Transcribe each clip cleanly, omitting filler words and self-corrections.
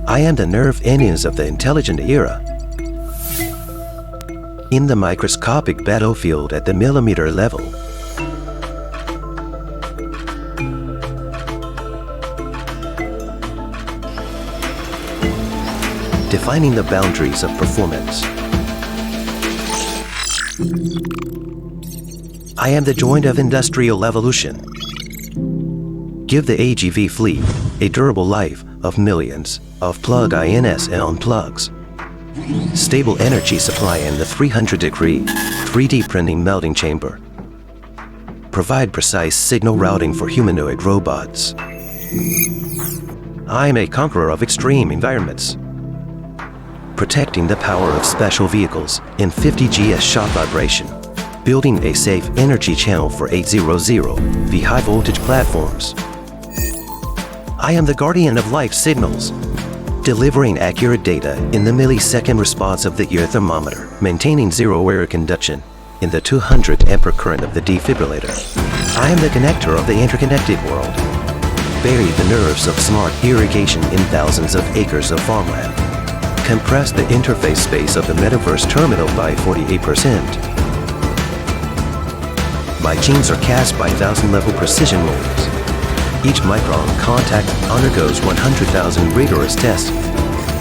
I am the nerve endings of the intelligent era. In the microscopic battlefield at the millimeter level, defining the boundaries of performance. I am the joint of industrial evolution. Give the AGV fleet a durable life of millions of plug-ins and unplugs. Stable energy supply in the 300-degree 3D printing melting chamber. Provide precise signal routing for humanoid robots. I am a conqueror of extreme environments. Protecting the power of special vehicles in 50 Gs shock vibration. Building a safe energy channel for 800V high voltage platforms. I am the guardian of life signals, delivering accurate data in the millisecond response of the ear thermometer, maintaining zero error conduction in the 200 ampere current of the defibrillator. I am the connector of the interconnected world. Bury the nerves of smart irrigation in thousands of acres of farmland. Compress the interface space of the metaverse terminal by 48%. My genes are cast by 1,000-level precision molds. Each micron contact undergoes 100,000 rigorous tests.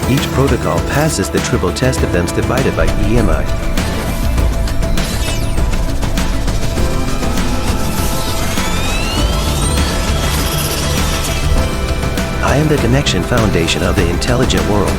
Each protocol passes the triple test events divided by EMI. I am the connection foundation of the intelligent world.